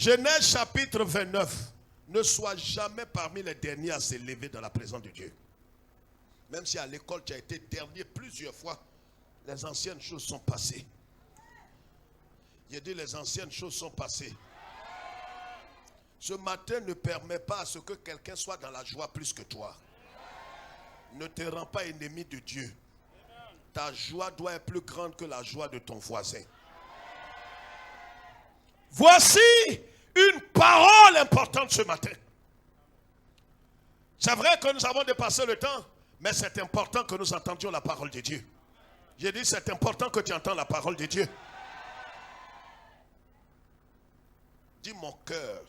Genèse chapitre 29. Ne sois jamais parmi les derniers à se lever dans la présence de Dieu. Même si à l'école tu as été dernier plusieurs fois, les anciennes choses sont passées. J'ai dit les anciennes choses sont passées. Ce matin ne permet pas à ce que quelqu'un soit dans la joie plus que toi. Ne te rends pas ennemi de Dieu. Ta joie doit être plus grande que la joie de ton voisin. Voici une parole importante ce matin. C'est vrai que nous avons dépassé le temps, mais c'est important que nous entendions la parole de Dieu. J'ai dit c'est important que tu entends la parole de Dieu. Dis mon cœur,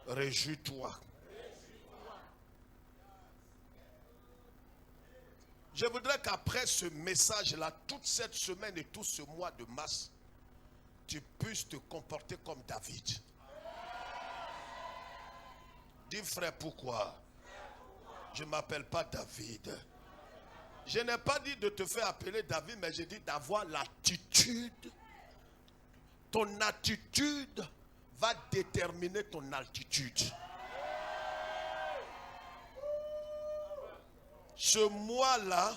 réjouis-toi. Je voudrais qu'après ce message-là, toute cette semaine et tout ce mois de mars, tu puisses te comporter comme David. Dis frère, pourquoi? Je ne m'appelle pas David. Je n'ai pas dit de te faire appeler David, mais j'ai dit d'avoir l'attitude. Ton attitude va déterminer ton altitude. Ce mois-là,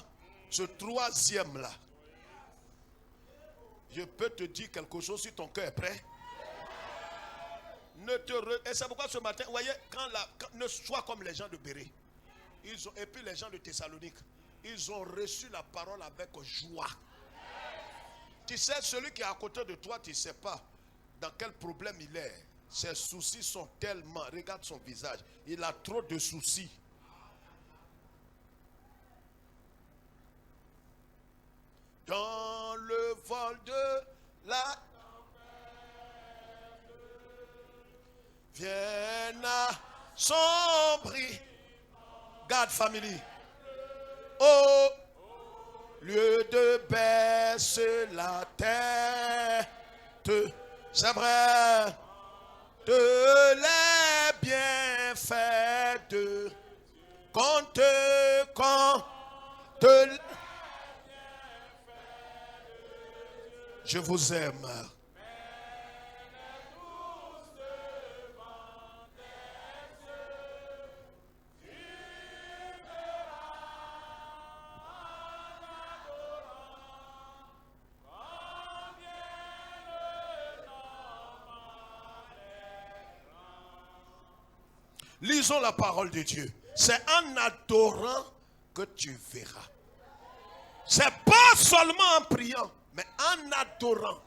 ce troisième-là, je peux te dire quelque chose si ton cœur est prêt. Et c'est pourquoi ce matin, vous voyez, ne sois comme les gens de Béré. Et puis les gens de Thessalonique, ils ont reçu la parole avec joie. Tu sais, celui qui est à côté de toi, tu ne sais pas dans quel problème il est. Ses soucis sont tellement, regarde son visage, il a trop de soucis. Dans le vol de la vienne assombrir. God family. Au lieu de baisser la tête, c'est vrai, de les bienfaits de compte. Je vous aime. Lisons la parole de Dieu. C'est en adorant que tu verras. C'est pas seulement en priant, mais en adorant.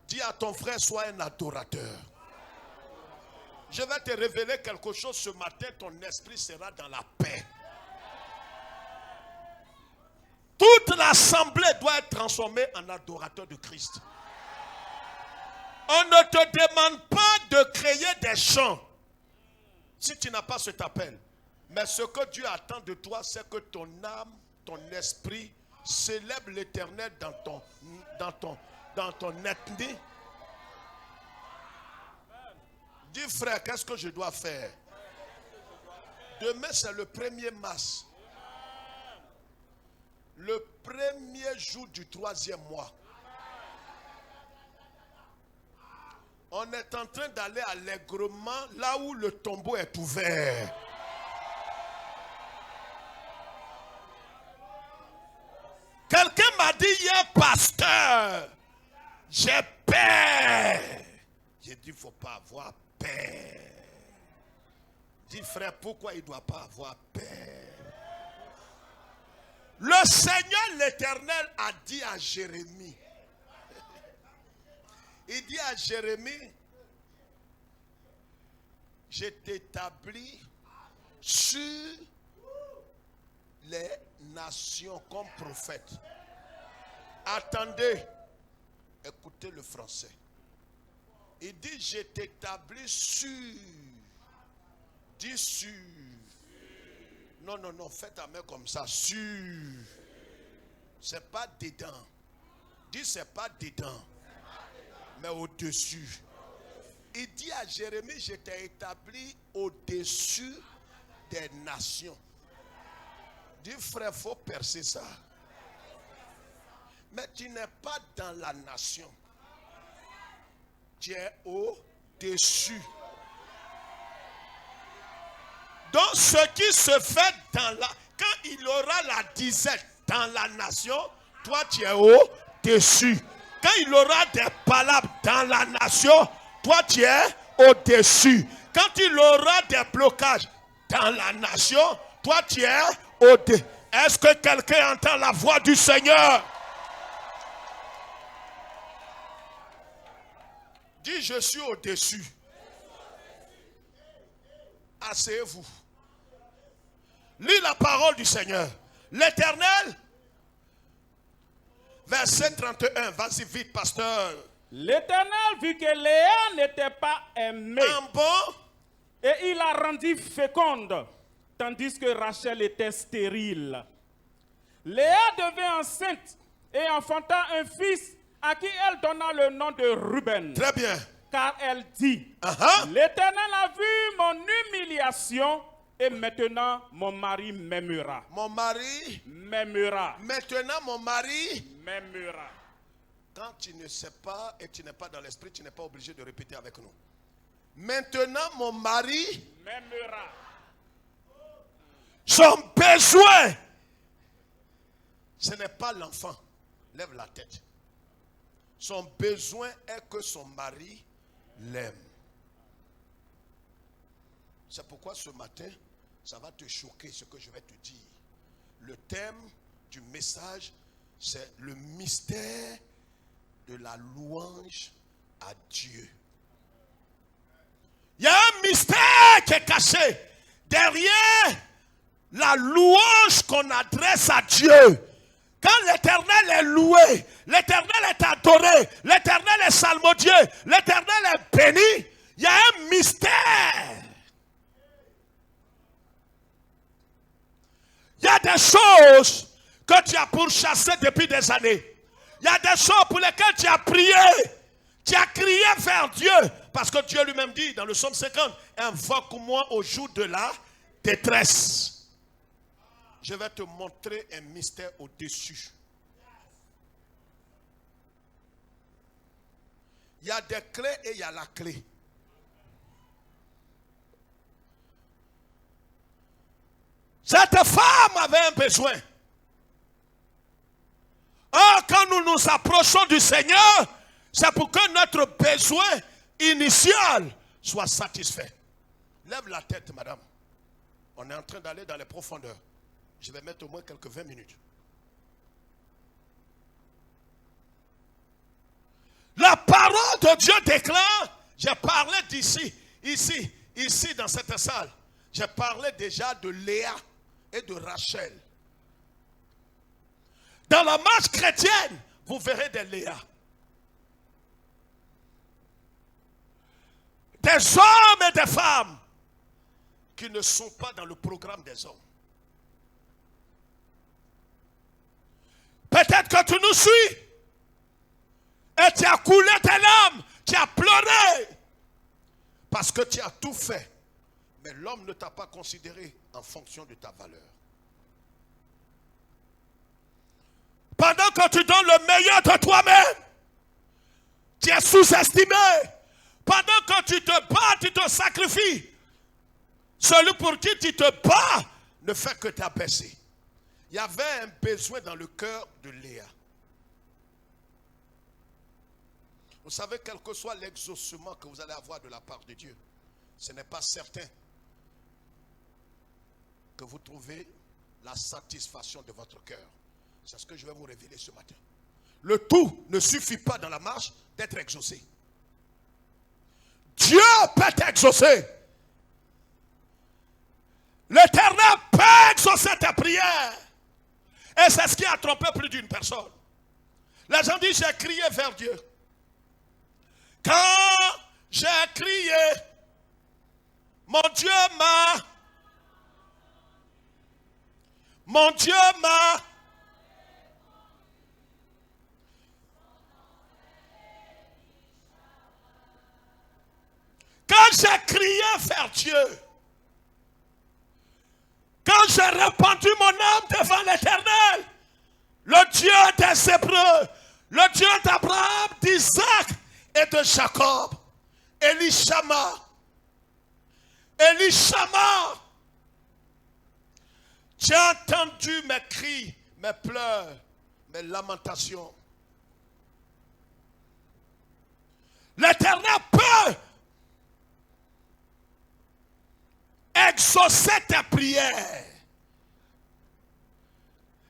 Dis à ton frère, sois un adorateur. Je vais te révéler quelque chose ce matin, ton esprit sera dans la paix. Toute l'assemblée doit être transformée en adorateur de Christ. On ne te demande pas de créer des chants si tu n'as pas cet appel. Mais ce que Dieu attend de toi, c'est que ton âme, ton esprit célèbre l'Éternel dans ton ethnie. Dis frère, qu'est-ce que je dois faire? Demain c'est le 1er mars. Le premier jour du 3e mois. On est en train d'aller allègrement là où le tombeau est ouvert. Quelqu'un m'a dit hier, pasteur, j'ai peur. J'ai dit, il ne faut pas avoir peur. Dis frère, pourquoi il ne doit pas avoir peur? Le Seigneur l'Éternel a dit à Jérémie. Il dit à Jérémie, je t'établis sur les nations comme prophète. Attendez, écoutez le français. Il dit, je t'établis sur. Dis sur. Non, fais ta main comme ça. Sur. C'est pas dedans. Dis, c'est pas dedans. Mais au-dessus. Il dit à Jérémie, je t'ai établi au-dessus des nations. Dis frère, il faut percer ça. Mais tu n'es pas dans la nation. tu es au-dessus. Donc ce qui se fait quand il aura la disette dans la nation, toi tu es au-dessus. Quand il aura des palabres dans la nation, toi tu es au-dessus. Quand il aura des blocages dans la nation, toi tu es au-dessus. Est-ce que quelqu'un entend la voix du Seigneur? Dis, je suis au-dessus. Asseyez-vous. Lis la parole du Seigneur. L'Éternel, verset 31. Vas-y vite, pasteur. L'Éternel vit que Léa n'était pas aimée. Et il la rendit féconde, tandis que Rachel était stérile. Léa devint enceinte et enfanta un fils à qui elle donna le nom de Ruben. Très bien. Car elle dit, l'Éternel a vu mon humiliation et maintenant mon mari m'aimera. Mon mari m'aimera. Maintenant mon mari m'aimera. Quand tu ne sais pas et tu n'es pas dans l'esprit, tu n'es pas obligé de répéter avec nous. Maintenant mon mari m'aimera. Son besoin, ce n'est pas l'enfant. Lève la tête. Son besoin est que son mari l'aime. C'est pourquoi ce matin, ça va te choquer ce que je vais te dire. Le thème du message, c'est le mystère de la louange à Dieu. Il y a un mystère qui est caché derrière la louange qu'on adresse à Dieu. Quand l'Éternel est loué, l'Éternel est adoré, l'Éternel est salmodié, l'Éternel est béni, il y a un mystère. Il y a des choses que tu as pourchassées depuis des années. Il y a des choses pour lesquelles tu as prié. Tu as crié vers Dieu. Parce que Dieu lui-même dit dans le psaume 50, invoque-moi au jour de la détresse. Je vais te montrer un mystère au-dessus. Il y a des clés et il y a la clé. Cette femme avait un besoin. Or, quand nous nous approchons du Seigneur, c'est pour que notre besoin initial soit satisfait. Lève la tête, madame. On est en train d'aller dans les profondeurs. Je vais mettre au moins quelques 20 minutes. La parole de Dieu déclare, j'ai parlé d'ici, ici dans cette salle, j'ai parlé déjà de Léa et de Rachel. Dans la marche chrétienne, vous verrez des Léa. Des hommes et des femmes qui ne sont pas dans le programme des hommes. Peut-être que tu nous suis et tu as coulé tes larmes, tu as pleuré parce que tu as tout fait. Mais l'homme ne t'a pas considéré en fonction de ta valeur. Pendant que tu donnes le meilleur de toi-même, tu es sous-estimé. Pendant que tu te bats, tu te sacrifies. Celui pour qui tu te bats ne fait que t'abaisser. Il y avait un besoin dans le cœur de Léa. Vous savez, quel que soit l'exaucement que vous allez avoir de la part de Dieu, ce n'est pas certain que vous trouvez la satisfaction de votre cœur. C'est ce que je vais vous révéler ce matin. Le tout ne suffit pas dans la marche d'être exaucé. Dieu peut t'exaucer. L'Éternel peut exaucer tes prières. Et c'est ce qui a trompé plus d'une personne. Les gens disent, j'ai crié vers Dieu. Quand j'ai crié, mon Dieu m'a. Quand j'ai crié vers Dieu, quand j'ai répandu mon âme devant l'Éternel, le Dieu des Hébreux, le Dieu d'Abraham, d'Isaac et et de Jacob. Elishama. Elishama. Tu as entendu mes cris, mes pleurs, mes lamentations. L'Éternel peut exaucer tes prières.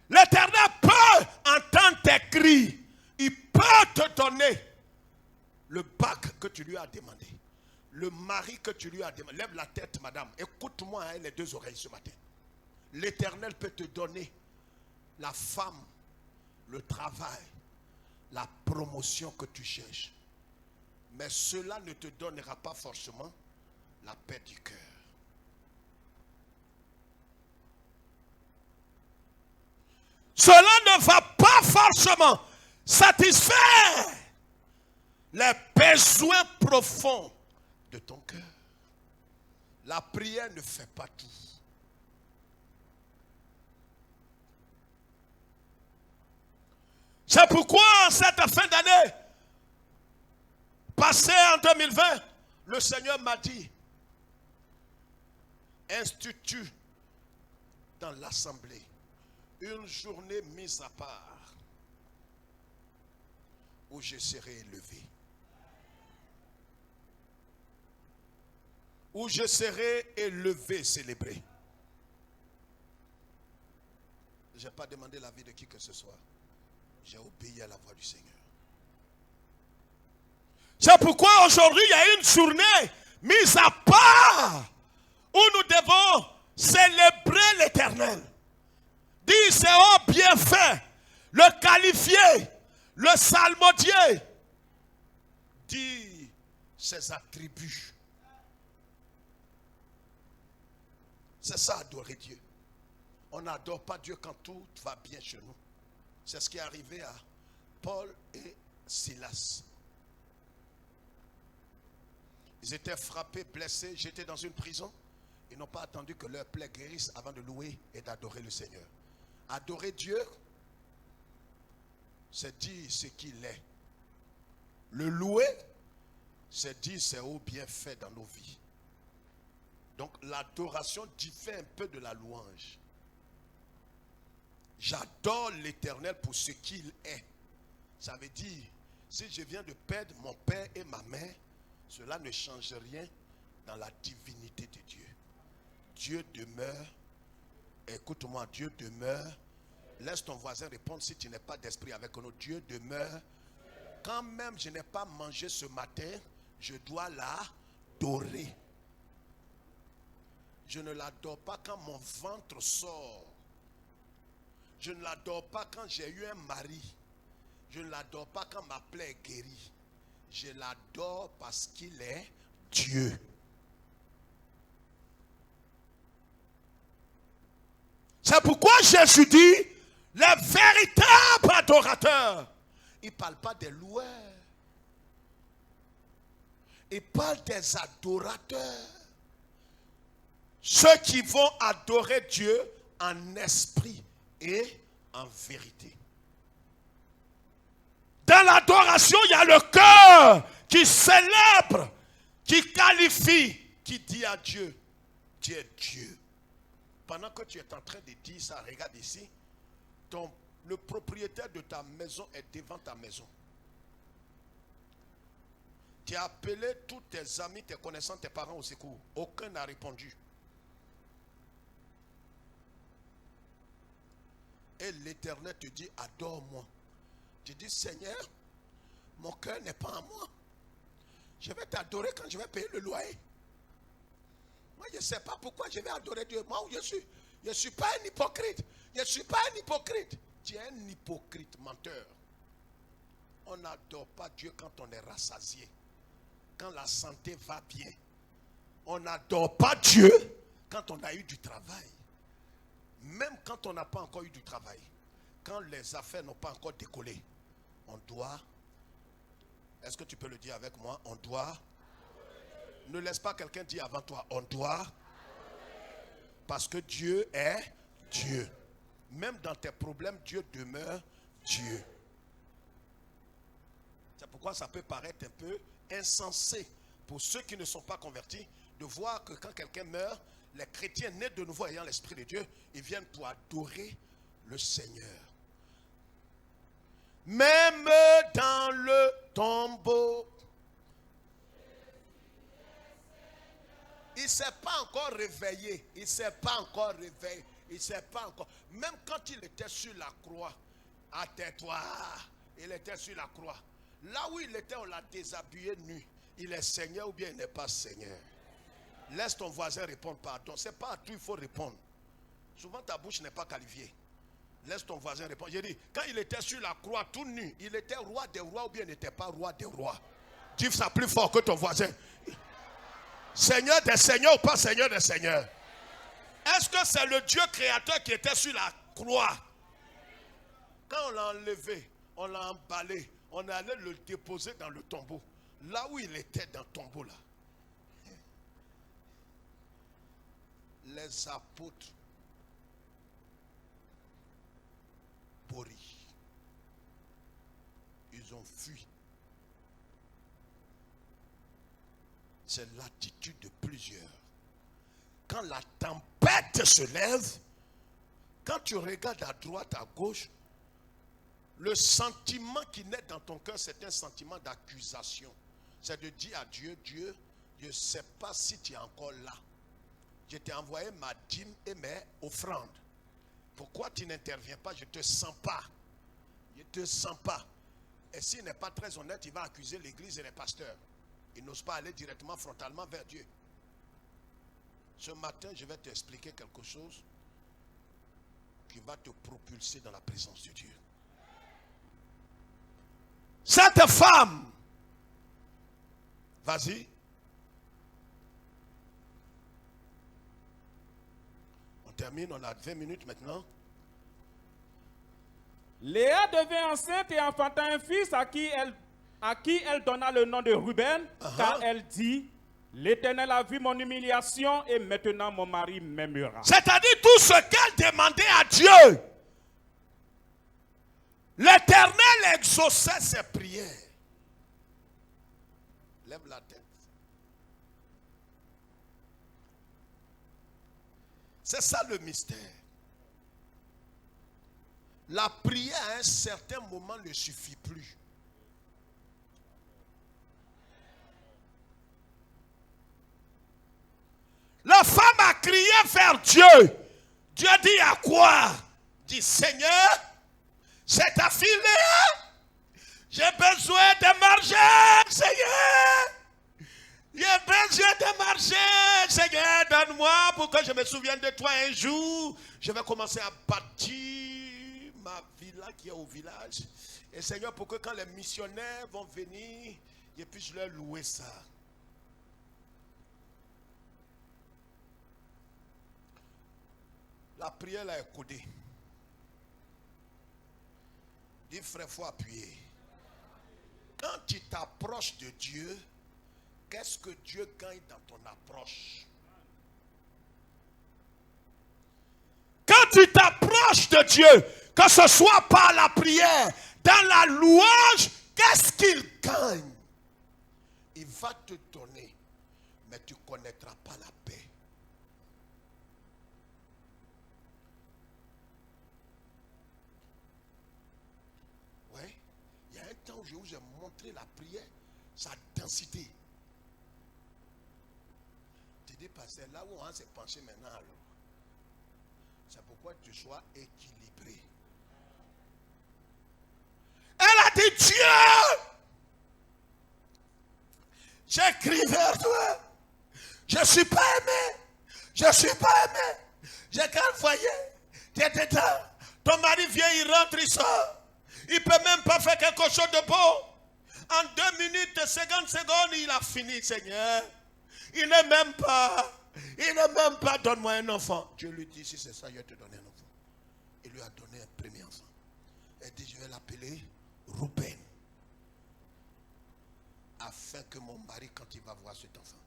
L'Éternel peut entendre tes cris. Il peut te donner le bac que tu lui as demandé. Le mari que tu lui as demandé. Lève la tête, madame. Écoute-moi avec les deux oreilles ce matin. L'Éternel peut te donner la femme, le travail, la promotion que tu cherches. Mais cela ne te donnera pas forcément la paix du cœur. Cela ne va pas forcément satisfaire les besoins profonds de ton cœur. La prière ne fait pas tout. C'est pourquoi en cette fin d'année, passée en 2020, le Seigneur m'a dit, institue dans l'assemblée une journée mise à part où je serai élevé. Où je serai élevé, célébré. Je n'ai pas demandé l'avis de qui que ce soit. J'ai obéi à la voix du Seigneur. C'est pourquoi aujourd'hui il y a une journée mise à part où nous devons célébrer l'Éternel. Dire c'est oh bien fait, le qualifier, le salmodier. Dire ses attributs. C'est ça adorer Dieu. On n'adore pas Dieu quand tout va bien chez nous. C'est ce qui est arrivé à Paul et Silas. Ils étaient frappés, blessés, j'étais dans une prison. Ils n'ont pas attendu que leur plaie guérisse avant de louer et d'adorer le Seigneur. Adorer Dieu, c'est dire ce qu'il est. Le louer, c'est dire ses hauts bienfaits dans nos vies. Donc l'adoration diffère un peu de la louange. J'adore l'Éternel pour ce qu'il est. Ça veut dire, si je viens de perdre mon père et ma mère, cela ne change rien dans la divinité de Dieu. Dieu demeure. Écoute-moi, Dieu demeure. Laisse ton voisin répondre si tu n'es pas d'esprit avec nous. Dieu demeure. Quand même je n'ai pas mangé ce matin, je dois l'adorer. Je ne l'adore pas quand mon ventre sort. Je ne l'adore pas quand j'ai eu un mari. Je ne l'adore pas quand ma plaie est guérie. Je l'adore parce qu'il est Dieu. C'est pourquoi Jésus dit, les véritables adorateurs, il ne parle pas des loueurs. Il parle des adorateurs. Ceux qui vont adorer Dieu en esprit et en vérité. Dans l'adoration, il y a le cœur qui célèbre, qui qualifie, qui dit à Dieu, tu es Dieu. Pendant que tu es en train de dire ça, regarde ici, le propriétaire de ta maison est devant ta maison. Tu as appelé tous tes amis, tes connaissances, tes parents au secours. Aucun n'a répondu. Et l'Éternel te dit, adore-moi. Tu dis, Seigneur, mon cœur n'est pas à moi. Je vais t'adorer quand je vais payer le loyer. Moi, je ne sais pas pourquoi je vais adorer Dieu. Moi, je ne suis pas un hypocrite. Je ne suis pas un hypocrite. Tu es un hypocrite menteur. On n'adore pas Dieu quand on est rassasié. Quand la santé va bien. On n'adore pas Dieu quand on a eu du travail. Même quand on n'a pas encore eu du travail. Quand les affaires n'ont pas encore décollé. On doit. Est-ce que tu peux le dire avec moi? On doit. Ne laisse pas quelqu'un dire avant toi. On doit. Parce que Dieu est Dieu. Même dans tes problèmes, Dieu demeure Dieu. C'est pourquoi ça peut paraître un peu insensé pour ceux qui ne sont pas convertis de voir que quand quelqu'un meurt, les chrétiens nés de nouveau ayant l'Esprit de Dieu, ils viennent pour adorer le Seigneur. Même dans le tombeau, il ne s'est pas encore réveillé. Il ne s'est pas encore réveillé. Il ne s'est pas encore. Même quand il était sur la croix, à tais-toi, il était sur la croix. Là où il était, on l'a déshabillé nu. Il est Seigneur ou bien il n'est pas Seigneur. Laisse ton voisin répondre pardon. Ce n'est pas à tout il faut répondre. Souvent ta bouche n'est pas qualifiée. Laisse ton voisin répondre. J'ai dit, quand il était sur la croix tout nu, il était roi des rois ou bien il n'était pas roi des rois. Dis ça plus fort que ton voisin. Seigneur des seigneurs ou pas Seigneur des seigneurs? Est-ce que c'est le Dieu créateur qui était sur la croix? Quand on l'a enlevé, on l'a emballé, on est allé le déposer dans le tombeau. Là où il était dans le tombeau là. Les apôtres pourris. Ils ont fui. C'est l'attitude de plusieurs. Quand la tempête se lève, quand tu regardes à droite, à gauche, le sentiment qui naît dans ton cœur, c'est un sentiment d'accusation. C'est de dire à Dieu, Dieu, je ne sais pas si tu es encore là. Je t'ai envoyé ma dîme et mes offrandes. Pourquoi tu n'interviens pas? Je ne te sens pas. Je ne te sens pas. Et s'il n'est pas très honnête, il va accuser l'église et les pasteurs. Il n'ose pas aller directement, frontalement vers Dieu. Ce matin, je vais t'expliquer quelque chose qui va te propulser dans la présence de Dieu. Cette femme, vas-y. On termine, on a 20 minutes maintenant. Léa devint enceinte et enfanta un fils à qui elle donna le nom de Ruben, car elle dit, l'Éternel a vu mon humiliation et maintenant mon mari m'aimera. C'est-à-dire tout ce qu'elle demandait à Dieu, l'Éternel exauçait ses prières. Lève la tête. C'est ça le mystère. La prière à un certain moment ne suffit plus. La femme a crié vers Dieu. Dieu dit à quoi? Dit Seigneur, c'est ta fille Léa. J'ai besoin de marcher, Seigneur. J'ai besoin de marcher, Seigneur. Donne-moi pour que je me souvienne de toi un jour. Je vais commencer à bâtir ma villa qui est au village. Et Seigneur, pour que quand les missionnaires vont venir, je puisse leur louer ça. La prière là est codée. Dis frère, il faut appuyer. Quand tu t'approches de Dieu, qu'est-ce que Dieu gagne dans ton approche? Quand tu t'approches de Dieu, que ce soit par la prière, dans la louange, qu'est-ce qu'il gagne? Il va te donner, mais tu ne connaîtras pas la paix. Oui, il y a un temps où je vous ai montré la prière, sa densité. Tu dis, pasteur, là où on s'est penché maintenant, alors, c'est pourquoi tu sois équilibré. Elle a dit, Dieu, j'écris vers toi. Je ne suis pas aimé. Je ne suis pas aimé. J'ai qu'un foyer. Tu es dedans. Ton mari vient, il rentre, il sort. Il ne peut même pas faire quelque chose de beau. En 2 minutes, 50 secondes, il a fini, Seigneur. Il n'est même pas. Il n'est même pas, donne-moi un enfant. Dieu lui dit, si c'est ça, je vais te donner un enfant. Il lui a donné un premier enfant. Elle dit, je vais l'appeler Ruben. Afin que mon mari, quand il va voir cet enfant,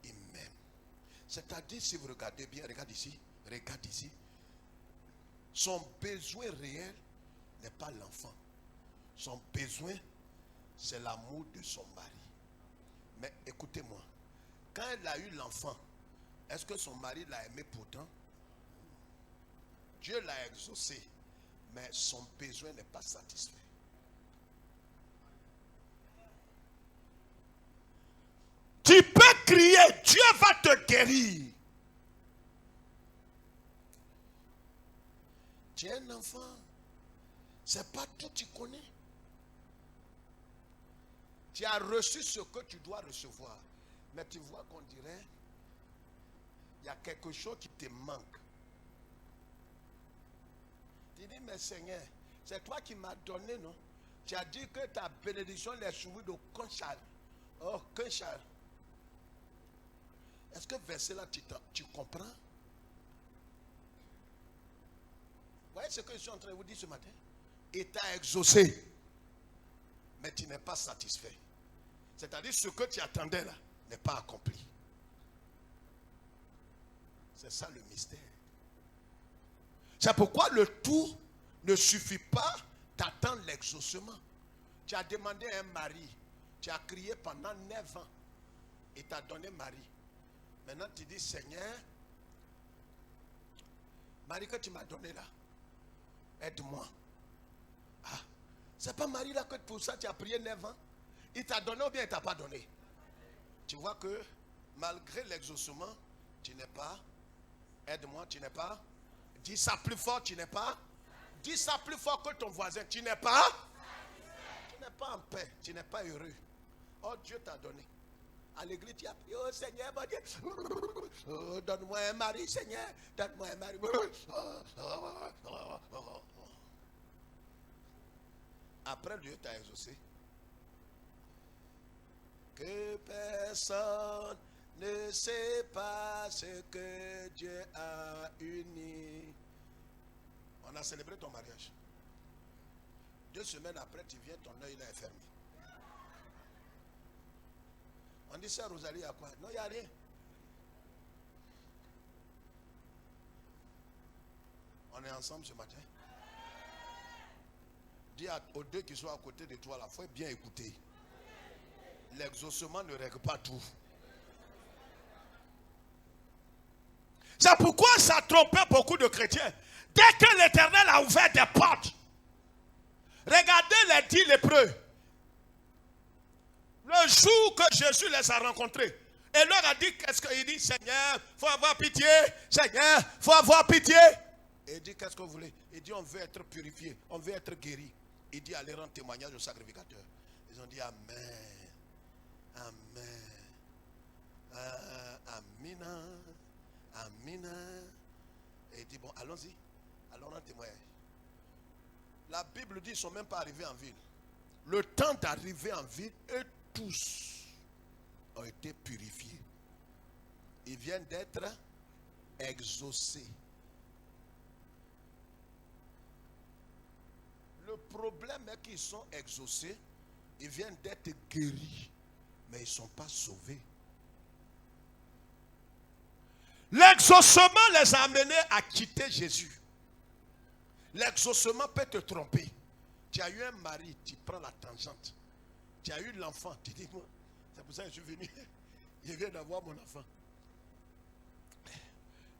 il m'aime. C'est-à-dire, si vous regardez bien, regarde ici. Son besoin réel n'est pas l'enfant. Son besoin c'est l'amour de son mari. Mais écoutez-moi, quand elle a eu l'enfant, est-ce que son mari l'a aimé pourtant? Dieu l'a exaucé, mais son besoin n'est pas satisfait. Tu peux crier, Dieu va te guérir. Tu es un enfant. C'est pas tout tu connais. Tu as reçu ce que tu dois recevoir. Mais tu vois qu'on dirait, il y a quelque chose qui te manque. Tu dis, mais Seigneur, c'est toi qui m'as donné, non? Tu as dit que ta bénédiction est suivie de Conchal. Oh, Conchal. Est-ce que verset là, tu comprends? Vous voyez ce que je suis en train de vous dire ce matin? Il t'a exaucé, mais tu n'es pas satisfait. C'est-à-dire ce que tu attendais là n'est pas accompli. C'est ça le mystère. C'est pourquoi le tout ne suffit pas d'attendre l'exaucement. Tu as demandé un mari, tu as crié pendant 9 ans, il t'a donné mari. Maintenant tu dis, Seigneur, mari que tu m'as donné là, aide-moi. Ah, c'est pas Marie là que pour ça tu as prié 9 ans. Il t'a donné ou bien il ne t'a pas donné? Tu vois que malgré l'exaucement, tu n'es pas. Aide-moi, tu n'es pas. Dis ça plus fort, tu n'es pas. Dis ça plus fort que ton voisin, tu n'es pas. Tu n'es pas en paix, tu n'es pas heureux. Oh, Dieu t'a donné. À l'église, tu as prié, oh Seigneur, mon Dieu, oh, donne-moi un mari, Seigneur, donne-moi un mari. Après, Dieu t'a exaucé. Que personne ne sait pas ce que Dieu a uni. On a célébré ton mariage. 2 semaines après, tu viens, ton œil là est fermé. On dit, Sœur Rosalie, il y a quoi? Non, il n'y a rien. On est ensemble ce matin. Dis aux 2 qui sont à côté de toi, il faut bien écouter. L'exaucement ne règle pas tout. C'est pourquoi ça trompait beaucoup de chrétiens. Dès que l'Éternel a ouvert des portes, regardez les 10 lépreux. Le jour que Jésus les a rencontrés, et leur a dit, qu'est-ce qu'il dit? Seigneur, il faut avoir pitié. Seigneur, il faut avoir pitié. Et il dit, qu'est-ce que vous voulez? Il dit, on veut être purifié, on veut être guéri. Il dit, allez rendre témoignage au sacrificateur. Ils ont dit, Amen. Amen. Amina. Amina. Et il dit, bon, allons-y. Allons rendre témoignage. La Bible dit, ils ne sont même pas arrivés en ville. Le temps d'arriver en ville, eux tous ont été purifiés. Ils viennent d'être exaucés. Le problème est qu'ils sont exaucés, ils viennent d'être guéris, mais ils ne sont pas sauvés. L'exaucement les a amenés à quitter Jésus. L'exaucement peut te tromper. Tu as eu un mari, tu prends la tangente. Tu as eu l'enfant, tu dis, moi, c'est pour ça que je suis venu. Je viens d'avoir mon enfant.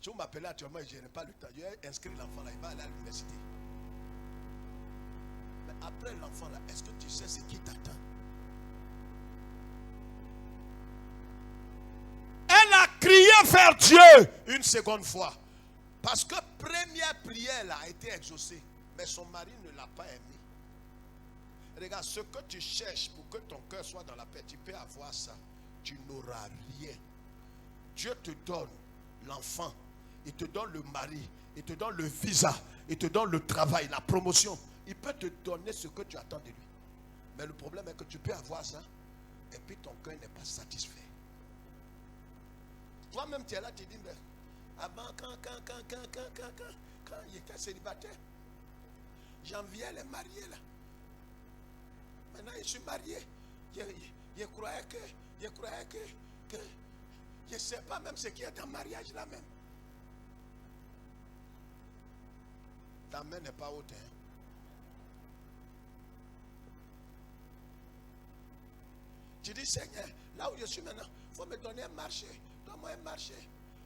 Si vous m'appelez actuellement, je n'ai pas le temps. Je vais inscrire l'enfant là, il va aller à l'université. Mais après l'enfant là, est-ce que tu sais ce qui t'attend? Elle a crié vers Dieu une seconde fois. Parce que première prière là, a été exaucée. Mais son mari ne l'a pas aimé. Regarde, ce que tu cherches pour que ton cœur soit dans la paix, tu peux avoir ça. Tu n'auras rien. Dieu te donne l'enfant. Il te donne le mari. Il te donne le visa. Il te donne le travail, la promotion. Il peut te donner ce que tu attends de lui. Mais le problème est que tu peux avoir ça. Et puis ton cœur n'est pas satisfait. Toi-même, tu es là, tu dis, mais avant, quand il était célibataire, j'enviais les mariés là. Maintenant, je suis marié. Je croyais que je ne sais pas même ce qui est dans le mariage là même. Ta main n'est pas haute. Hein? Tu dis, Seigneur, là où je suis maintenant, il faut me donner un marché. Donne-moi un marché.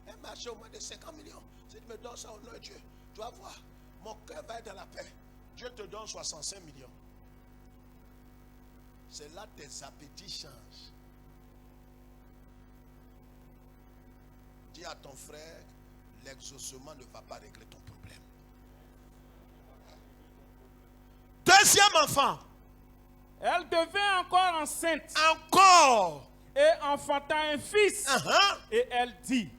Un marché au moins de 50 millions. Si tu me donnes ça au nom de Dieu, tu vas voir, mon cœur va être dans la paix. Dieu te donne 65 millions. C'est là que tes appétits changent. Dis à ton frère, l'exaucement ne va pas régler ton problème. Deuxième enfant. Elle devint encore enceinte. Encore. Et enfanta un fils. Et elle dit,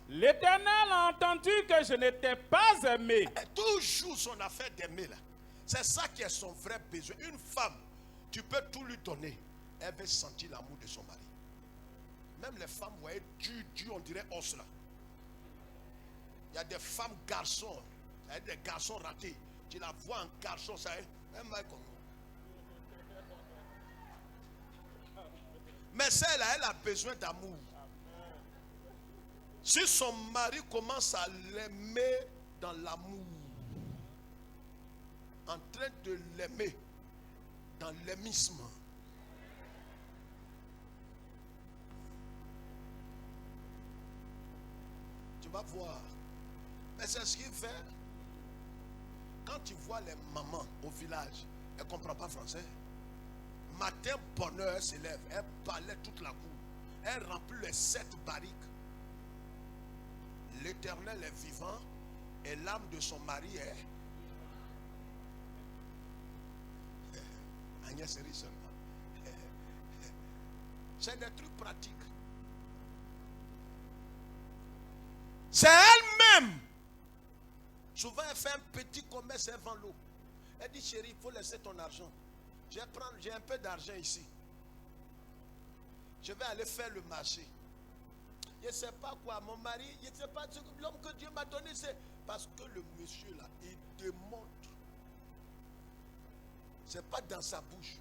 l'Éternel a entendu que je n'étais pas aimée. Toujours son affaire d'aimer là. C'est ça qui est son vrai besoin. Une femme, tu peux tout lui donner. Elle veut sentir l'amour de son mari. Même les femmes, vous voyez, dur, on dirait os là. Il y a des femmes garçons. Il y a des garçons ratés. Tu la vois en garçon, ça est. Elle m'a comme mais celle-là, elle a besoin d'amour. Si son mari commence à l'aimer dans l'amour, en train de l'aimer dans l'aimisme, tu vas voir. Mais c'est ce qu'il fait. Quand tu vois les mamans au village, elles ne comprennent pas français. Matin, bonheur, elle se lève, elle balaie toute la cour, elle remplit les 7 barriques. L'Éternel est vivant et l'âme de son mari est. Agnès rit seulement. C'est des trucs pratiques. C'est elle-même. Souvent, elle fait un petit commerce, elle vend l'eau. Elle dit, chérie, il faut laisser ton argent. J'ai un peu d'argent ici. Je vais aller faire le marché. Je ne sais pas quoi, mon mari, je ne sais pas l'homme que Dieu m'a donné, c'est parce que le monsieur là, il démontre. Ce n'est pas dans sa bouche.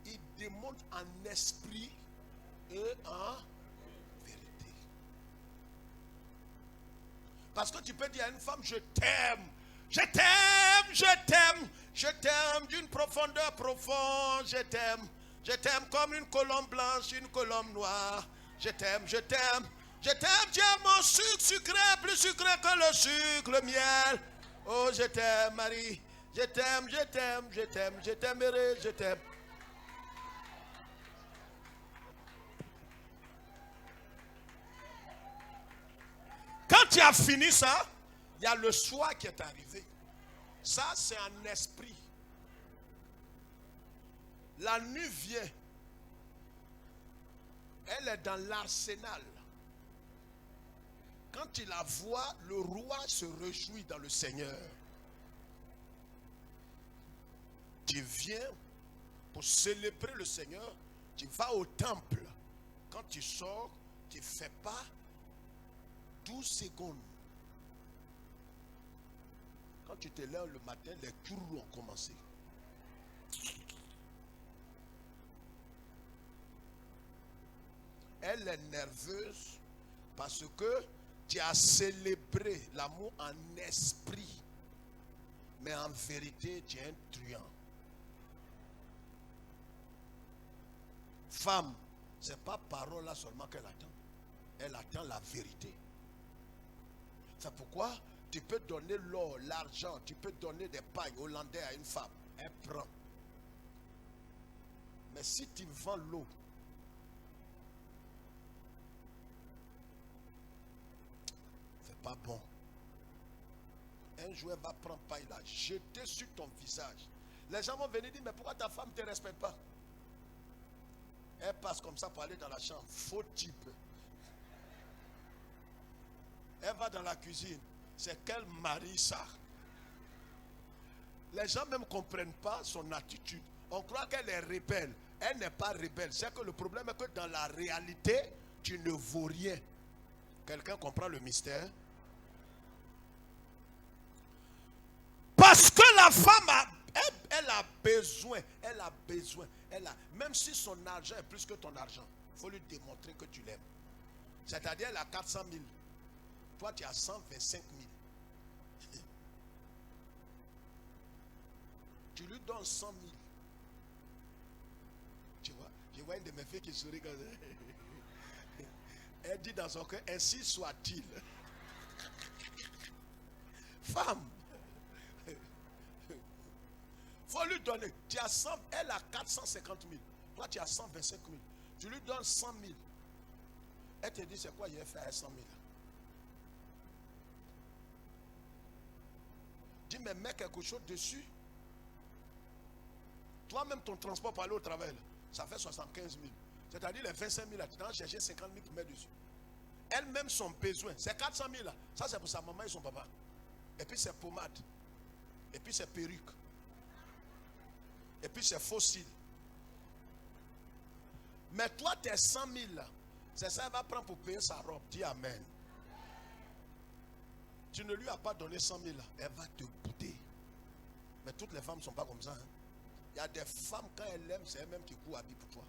Il démontre en esprit et en vérité. Parce que tu peux dire à une femme, je t'aime. Je t'aime, je t'aime, je t'aime d'une profondeur profonde, je t'aime comme une colombe blanche, une colombe noire, je t'aime, je t'aime, je t'aime, tu es mon sucre sucré, plus sucré que le sucre, le miel, oh je t'aime Marie, je t'aime, je t'aime, je t'aime, je t'aimerai, je t'aime. Quand tu as fini ça, il y a le soir qui est arrivé. Ça, c'est un esprit. La nuit vient. Elle est dans l'arsenal. Quand il la voit, le roi se réjouit dans le Seigneur. Tu viens pour célébrer le Seigneur. Tu vas au temple. Quand tu sors, tu ne fais pas 12 secondes. Quand tu te lèves le matin, les tours ont commencé. Elle est nerveuse parce que tu as célébré l'amour en esprit. Mais en vérité, tu es un truand. Femme, ce n'est pas parole là seulement qu'elle attend. Elle attend la vérité. C'est pourquoi tu peux donner l'or, l'argent, tu peux donner des pagnes hollandais à une femme. Elle prend. Mais si tu vends l'eau, c'est pas bon. Un jour, elle va prendre paille là, jeter sur ton visage. Les gens vont venir dire, mais pourquoi ta femme ne te respecte pas? Elle passe comme ça pour aller dans la chambre. Faux type. Elle va dans la cuisine. C'est quel mari ça? Les gens même ne comprennent pas son attitude. On croit qu'elle est rebelle. Elle n'est pas rebelle. C'est que le problème est que dans la réalité, tu ne vaux rien. Quelqu'un comprend le mystère? Parce que la femme elle a besoin. Même si son argent est plus que ton argent, il faut lui démontrer que tu l'aimes. C'est-à-dire elle a 400 000. Toi, tu as 125 000. Tu lui donnes 100 000. Tu vois, vois une de mes filles qui sourit comme ça. Elle dit dans son cœur, ainsi soit-il. Femme. Faut lui donner. Tu as 100, elle a 450 000. Toi, tu as 125 000. Tu lui donnes 100 000. Elle te dit, c'est quoi il a fait à 100 000? Dis, mais mets quelque chose dessus. Toi-même, ton transport pour aller au travail, ça fait 75 000. C'est-à-dire les 25 000, là, tu dois chercher 50 000 pour mettre dessus. Elle-même, son besoin, c'est 400 000 là. Ça, c'est pour sa maman et son papa. Et puis, c'est pommade. Et puis, c'est perruque. Et puis, c'est fossile. Mais toi, tes 100 000 là, c'est ça, elle va prendre pour payer sa robe. Dis amen. Tu ne lui as pas donné 100 000 là, elle va te bouder. Mais toutes les femmes ne sont pas comme ça. Hein. Il y a des femmes, quand elles aiment, c'est elles-mêmes qui courent habits pour toi.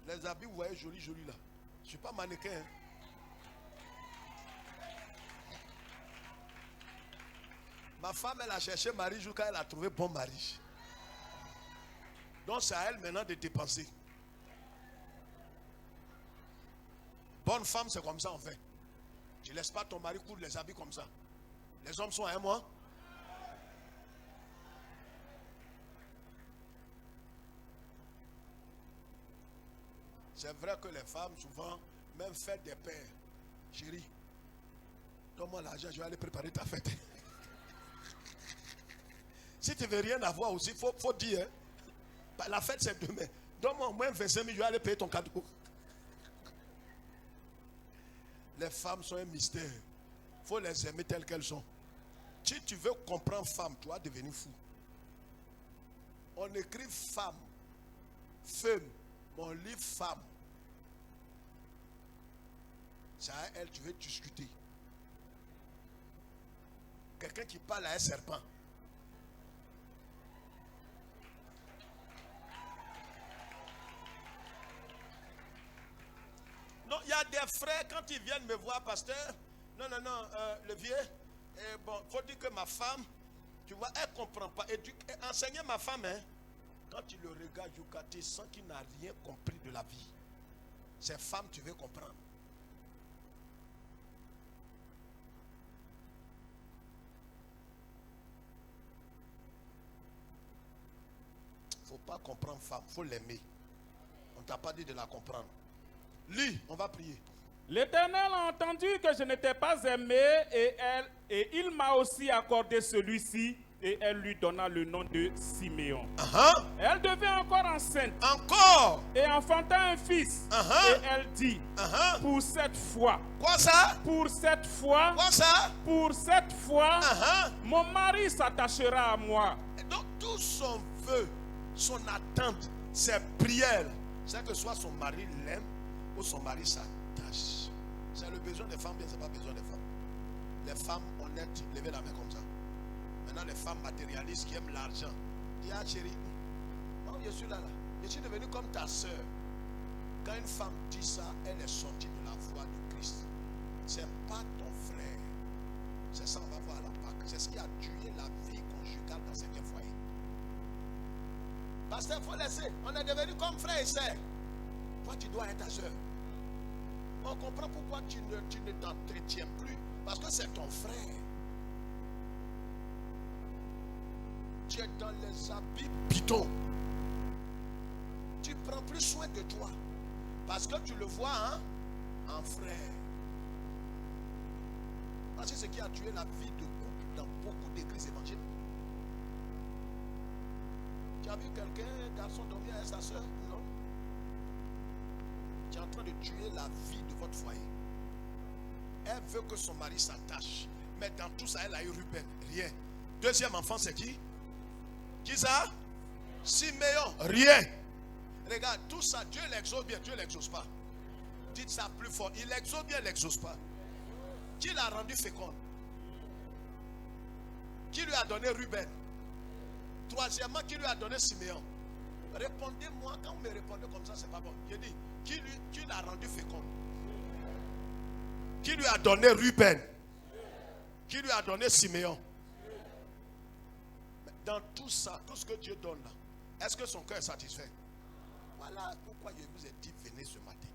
Les habits, vous voyez, jolis, jolis là. Je ne suis pas mannequin. Hein. Ma femme, elle a cherché mari jusqu'à elle a trouvé bon mari. Donc c'est à elle maintenant de dépenser. Bonne femme, c'est comme ça en fait. Tu ne laisses pas ton mari coudre les habits comme ça. Les hommes sont à moi. C'est vrai que les femmes, souvent, même fêtent des pères. Chérie, donne-moi l'argent, je vais aller préparer ta fête. Si tu ne veux rien avoir aussi, il faut dire. Hein, la fête, c'est demain. Donne-moi au moins 25 000, je vais aller payer ton cadeau. Les femmes sont un mystère. Il faut les aimer telles qu'elles sont. Si tu veux comprendre femme, tu vas devenir fou. On écrit femme, femme, mais on lit femme. C'est à elle, tu veux discuter. Quelqu'un qui parle à un serpent. Non, il y a des frères, quand ils viennent me voir, pasteur, non, le vieux, bon, il faut dire que ma femme, tu vois, elle ne comprend pas. Enseigner ma femme, hein, quand tu le regardes, tu sens qu'il n'a rien compris de la vie. Ces femmes, tu veux comprendre. Il ne faut pas comprendre femme, il faut l'aimer. On ne t'a pas dit de la comprendre. Lis, on va prier. L'Éternel a entendu que je n'étais pas aimé et il m'a aussi accordé celui-ci et elle lui donna le nom de Siméon. Elle devint encore enceinte. Encore. Et enfanta un fils. Et elle dit, pour cette fois. Quoi ça? Pour cette fois. Quoi ça? Pour cette fois, mon mari s'attachera à moi. Et donc tout son vœu, son attente, ses prières, c'est que soit son mari l'aime ou son mari s'attache. C'est le besoin des femmes, bien c'est pas besoin des femmes. Les femmes honnêtes, levez la main comme ça. Maintenant les femmes matérialistes qui aiment l'argent. Dis ah chérie, oh, je suis là. Je suis devenu comme ta soeur. Quand une femme dit ça, elle est sortie de la voie de Christ. C'est pas ton frère. C'est ça on va voir à la Pâque. C'est ce qui a tué la vie conjugale dans certains foyers. Pasteur, il faut laisser. On est devenu comme frère et sœur. Toi, tu dois être ta soeur. On comprend pourquoi tu ne t'entretiens plus. Parce que c'est ton frère. Tu es dans les habits bidons. Tu prends plus soin de toi. Parce que tu le vois hein, en frère. Parce que c'est ce qui a tué la vie de couple dans beaucoup d'églises évangéliques. Tu as vu quelqu'un, un garçon dormir avec sa soeur? Non. Tu es en train de tuer la vie de votre foyer. Elle veut que son mari s'attache. Mais dans tout ça, elle a eu Ruben. Rien. Deuxième enfant, c'est qui? Qui ça? Siméon. Rien. Regarde, tout ça, Dieu l'exauce bien, Dieu ne l'exauce pas. Dites ça plus fort. Il l'exauce bien, il ne l'exauce pas. Qui l'a rendu fécond? Qui lui a donné Ruben? Troisièmement, qui lui a donné Siméon? Répondez-moi, quand vous me répondez comme ça, c'est pas bon. Je dis, qui l'a rendu fécond? Qui lui a donné Ruben? Qui lui a donné Siméon? Dans tout ça, tout ce que Dieu donne là, est-ce que son cœur est satisfait? Voilà pourquoi je vous ai dit, venez ce matin.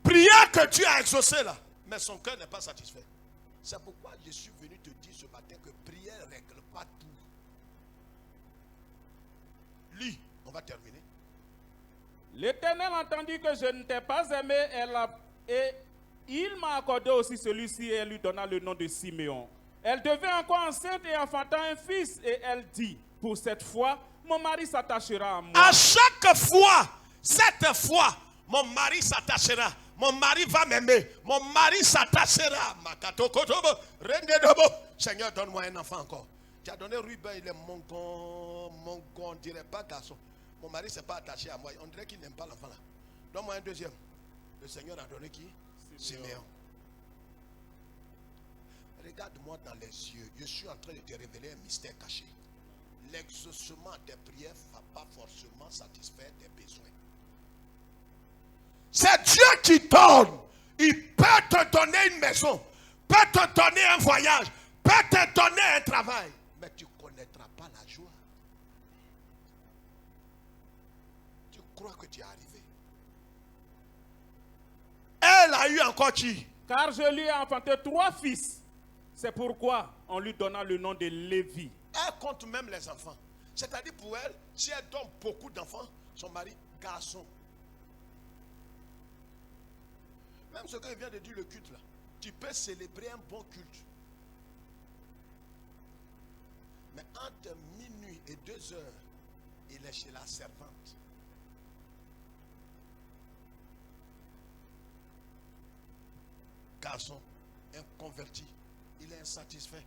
Prière que Dieu a exaucée là, mais son cœur n'est pas satisfait. C'est pourquoi je suis venu te dire ce matin que prière ne règle pas tout. Lis, on va terminer. L'Éternel entendit que je ne t'ai pas aimé et il m'a accordé aussi celui-ci et elle lui donna le nom de Siméon. Elle devint encore enceinte et enfanta un fils et elle dit, pour cette fois, mon mari s'attachera à moi. À chaque fois, cette fois, mon mari s'attachera. Mon mari va m'aimer. Mon mari s'attachera. Seigneur, donne-moi un enfant encore. Tu as donné Ruben, il est mon gon, on ne dirait pas garçon. Mon mari ne s'est pas attaché à moi. On dirait qu'il n'aime pas l'enfant là. Donne-moi un deuxième. Le Seigneur a donné qui? Siméon. Regarde-moi dans les yeux. Je suis en train de te révéler un mystère caché. L'exaucement des prières ne va pas forcément satisfaire tes besoins. C'est Dieu qui donne. Il peut te donner une maison, peut te donner un voyage, peut te donner un travail. Mais tu ne connaîtras pas la joie. Tu crois que tu es arrivé. Elle a eu encore qui? Car je lui ai enfanté 3 fils. C'est pourquoi on lui donna le nom de Lévi. Elle compte même les enfants. C'est-à-dire pour elle, si elle donne beaucoup d'enfants, son mari, garçon. Même ce que vient de dire le culte là, tu peux célébrer un bon culte. Mais entre minuit et 2 heures, il est chez la servante. Garçon, inconverti, il est insatisfait.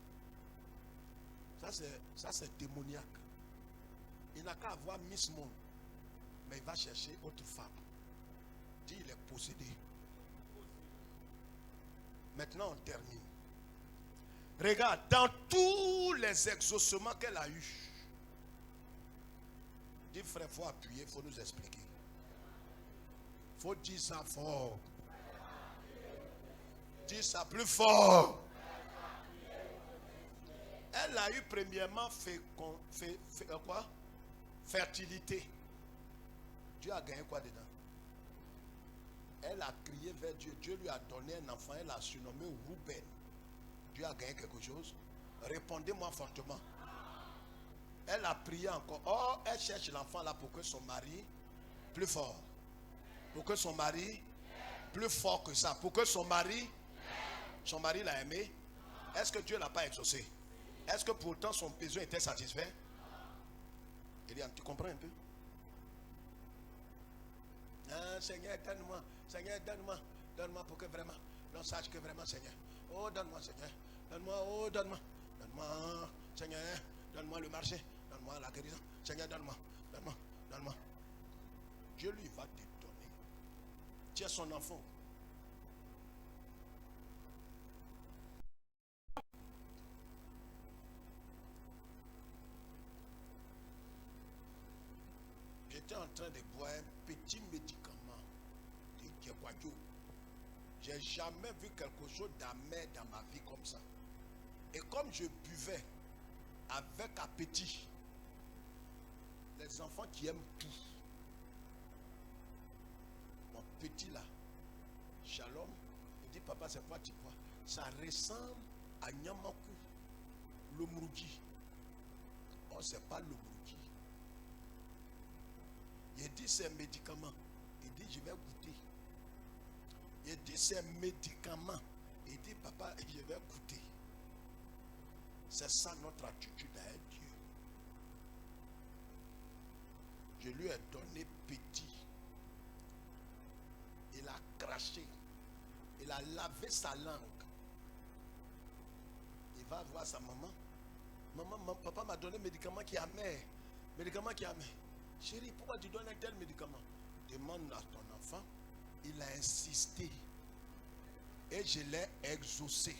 Ça c'est démoniaque. Il n'a qu'à avoir Miss Monde, mais il va chercher autre femme. Dit il est possédé. Maintenant on termine. Regarde, dans tous les exaucements qu'elle a eus, dis frère, il faut appuyer, il faut nous expliquer. Il faut dire ça fort. Dis ça plus fort. Elle a eu premièrement quoi? Fertilité. Dieu a gagné quoi dedans? Elle a crié vers Dieu. Dieu lui a donné un enfant. Elle a surnommé Ruben. Dieu a gagné quelque chose? Répondez-moi fortement. Elle a prié encore. Oh, elle cherche l'enfant là pour que son mari plus fort. Pour que son mari plus fort que ça. Pour que son mari l'a aimé. Est-ce que Dieu ne l'a pas exaucé? Est-ce que pourtant son besoin était satisfait? Eliam, tu comprends un peu? Ah, Seigneur, donne-moi. Seigneur, donne-moi. Donne-moi pour que vraiment, l'on sache que vraiment, Seigneur. Oh, donne-moi, Seigneur. Donne-moi, oh, donne-moi. Donne-moi, Seigneur. Donne-moi le marché. Donne-moi la guérison. Seigneur, donne-moi. Donne-moi. Donne-moi. Dieu lui va te donner. Tu es son enfant. J'étais en train de boire un petit médicament de Djequadjo. J'ai jamais vu quelque chose d'amer dans ma vie comme ça. Et comme je buvais avec appétit, les enfants qui aiment tout, mon petit là, Shalom, il dit papa c'est quoi tu vois? Ça ressemble à Nyamakou, l'Omrugi. Oh c'est pas l'Omrugi. Il dit c'est un médicament. Il dit je vais goûter. Il dit c'est un médicament. Il dit papa je vais goûter. C'est ça notre attitude avec Dieu. Je lui ai donné petit. Il a craché. Il a lavé sa langue. Il va voir sa maman. Maman, papa m'a donné un médicament qui est amer. Médicament qui est amer. Chérie, pourquoi tu donnes un tel médicament? Demande à ton enfant. Il a insisté. Et je l'ai exaucé.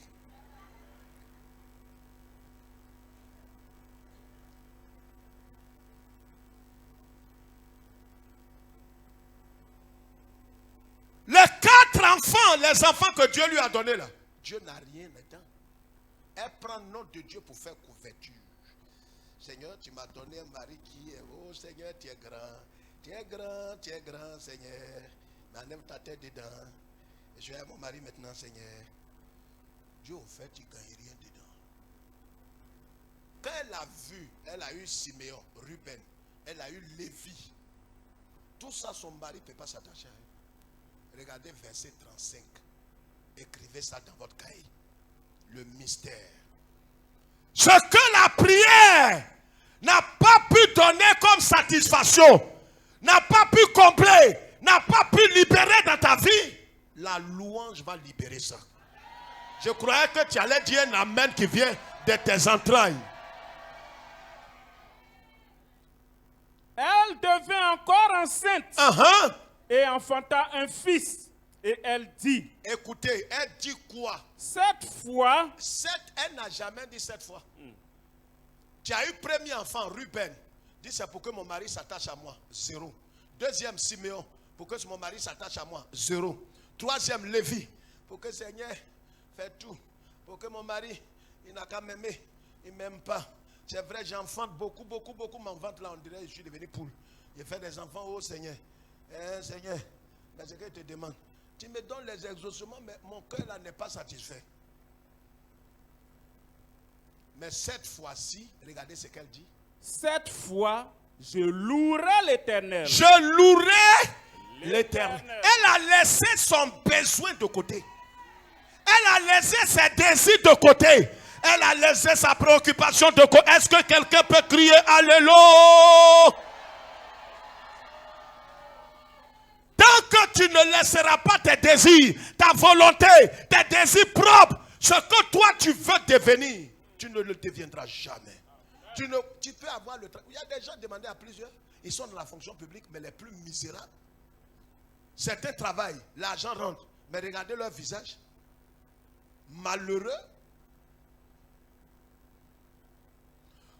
Les 4 enfants, les enfants que Dieu lui a donnés là, Dieu n'a rien dedans. Elle prend le nom de Dieu pour faire couverture. Seigneur, tu m'as donné un mari qui est, oh Seigneur, tu es grand. Tu es grand, tu es grand, Seigneur. Mais enlève ta tête dedans. Et je vais à mon mari maintenant, Seigneur. Dieu, au fait, tu ne gagnes rien dedans. Quand elle a vu, elle a eu Siméon, Ruben, elle a eu Lévi. Tout ça, son mari ne peut pas s'attacher à elle. Regardez verset 35. Écrivez ça dans votre cahier. Le mystère. Ce que la prière n'a pas pu donner comme satisfaction, n'a pas pu combler, n'a pas pu libérer dans ta vie, la louange va libérer ça. Je croyais que tu allais dire un amen qui vient de tes entrailles. Elle devint encore enceinte et enfanta un fils. Et elle dit, écoutez, elle dit quoi? Cette fois, elle n'a jamais dit cette fois. Tu as eu premier enfant, Ruben. Dit c'est pour que mon mari s'attache à moi. 0. Deuxième, Siméon. Pour que mon mari s'attache à moi. 0. Troisième, Lévi. Pour que Seigneur fait tout. Pour que mon mari, il n'a qu'à m'aimer. Il ne m'aime pas. C'est vrai, j'enfante beaucoup. Mon ventre là, on dirait que je suis devenu poule. Je fais des enfants, oh Seigneur. Seigneur, mais ce que je te demande. Tu me donnes les exaucements, mais mon cœur là n'est pas satisfait. Mais cette fois-ci, regardez ce qu'elle dit. Cette fois, je louerai l'Éternel. Je louerai l'Éternel. Elle a laissé son besoin de côté. Elle a laissé ses désirs de côté. Elle a laissé sa préoccupation de côté. Est-ce que quelqu'un peut crier Alléluia? Tant que tu ne laisseras pas tes désirs, ta volonté, tes désirs propres, ce que toi tu veux devenir, tu ne le deviendras jamais. Tu peux avoir le travail. Il y a des gens demandés à plusieurs. Ils sont dans la fonction publique, mais les plus misérables. Certains travaillent, l'argent rentre, mais regardez leur visage. Malheureux.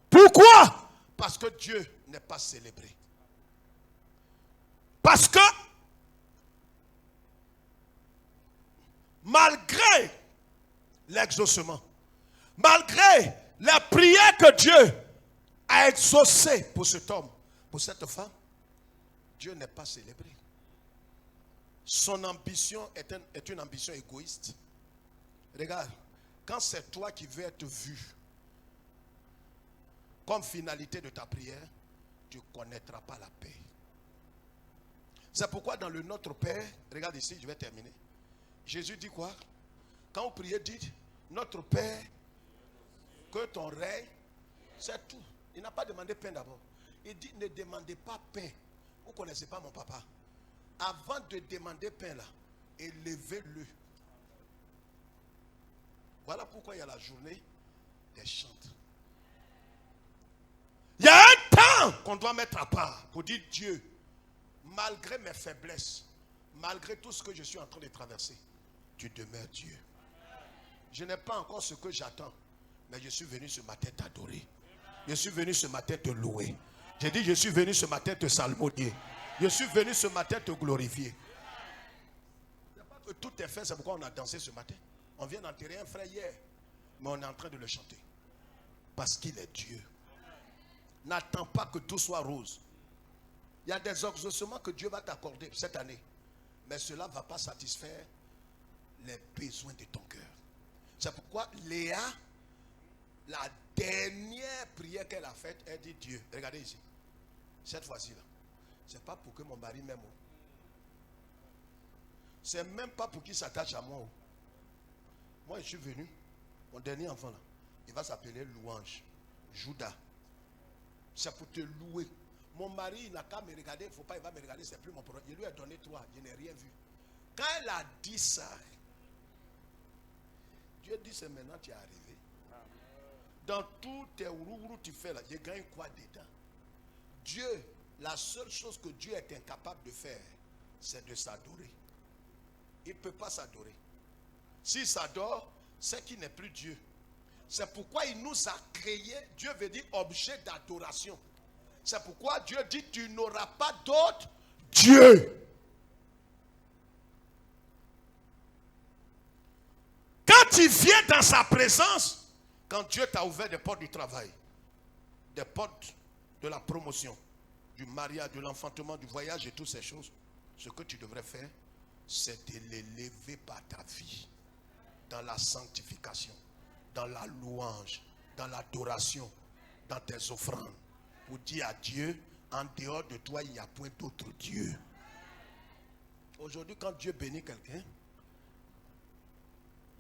Pourquoi? Parce que Dieu n'est pas célébré. Parce que malgré l'exaucement, malgré la prière que Dieu a exaucée pour cet homme, pour cette femme, Dieu n'est pas célébré. Son ambition est une ambition égoïste. Regarde, quand c'est toi qui veux être vu comme finalité de ta prière, tu ne connaîtras pas la paix. C'est pourquoi dans le Notre Père, regarde ici, je vais terminer. Jésus dit quoi? Quand vous priez, dites, Notre Père, que ton règne, c'est tout. Il n'a pas demandé pain d'abord. Il dit, ne demandez pas pain. Vous ne connaissez pas mon papa. Avant de demander pain là, élevez-le. Voilà pourquoi il y a la journée des chantres. Il y a un temps qu'on doit mettre à part pour dire Dieu, malgré mes faiblesses, malgré tout ce que je suis en train de traverser, tu demeures Dieu. Je n'ai pas encore ce que j'attends, mais je suis venu ce matin t'adorer. Je suis venu ce matin te louer. J'ai dit, je suis venu ce matin te salmodier. Je suis venu ce matin te glorifier. Tout est fait, c'est pourquoi on a dansé ce matin. On vient d'enterrer un frère hier, mais on est en train de le chanter. Parce qu'il est Dieu. N'attends pas que tout soit rose. Il y a des exaucements que Dieu va t'accorder cette année. Mais cela ne va pas satisfaire les besoins de ton cœur. C'est pourquoi Léa, la dernière prière qu'elle a faite, elle dit Dieu, regardez ici. Cette fois-ci là, c'est pas pour que mon mari m'aime. C'est même pas pour qu'il s'attache à moi. Moi je suis venu, mon dernier enfant là, il va s'appeler Louange, Judas. C'est pour te louer. Mon mari, il n'a qu'à me regarder, il ne faut pas, il va me regarder, c'est plus mon problème. Je lui ai donné 3, je n'ai rien vu. Quand elle a dit ça, Dieu dit, c'est maintenant que tu es arrivé. Dans tous tes roux tu fais là, je gagne quoi dedans? Dieu, la seule chose que Dieu est incapable de faire, c'est de s'adorer. Il ne peut pas s'adorer. S'il s'adore, c'est qu'il n'est plus Dieu. C'est pourquoi il nous a créés, Dieu veut dire objet d'adoration. C'est pourquoi Dieu dit, tu n'auras pas d'autre Dieu. Quand tu viens dans sa présence, quand Dieu t'a ouvert des portes du travail, des portes de la promotion, du mariage, de l'enfantement, du voyage et toutes ces choses, ce que tu devrais faire, c'est de l'élever par ta vie, dans la sanctification, dans la louange, dans l'adoration, dans tes offrandes, pour dire à Dieu, en dehors de toi, il n'y a point d'autre Dieu. Aujourd'hui, quand Dieu bénit quelqu'un,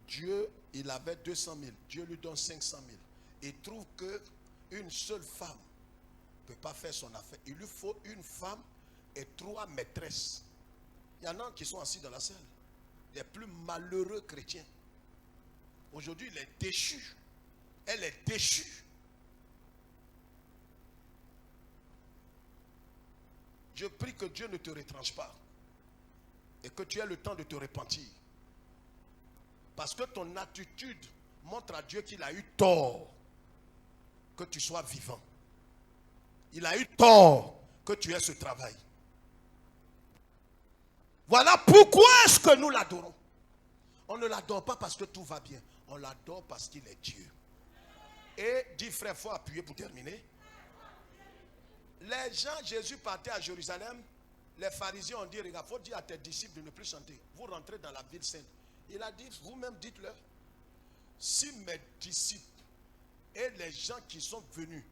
Dieu, il avait 200 000, Dieu lui donne 500 000. Il trouve qu'une seule femme ne peut pas faire son affaire. Il lui faut une femme et 3 maîtresses. Il y en a qui sont assis dans la salle. Les plus malheureux chrétiens. Aujourd'hui, il est déchu. Elle est déchue. Je prie que Dieu ne te retranche pas. Et que tu aies le temps de te repentir. Parce que ton attitude montre à Dieu qu'il a eu tort que tu sois vivant. Il a eu tort que tu aies ce travail. Voilà pourquoi est-ce que nous l'adorons. On ne l'adore pas parce que tout va bien. On l'adore parce qu'il est Dieu. Et dit frère, il faut appuyer pour terminer. Les gens, Jésus partait à Jérusalem. Les pharisiens ont dit, regarde, il faut dire à tes disciples de ne plus chanter. Vous rentrez dans la ville sainte. Il a dit, vous-même dites-leur, si mes disciples et les gens qui sont venus,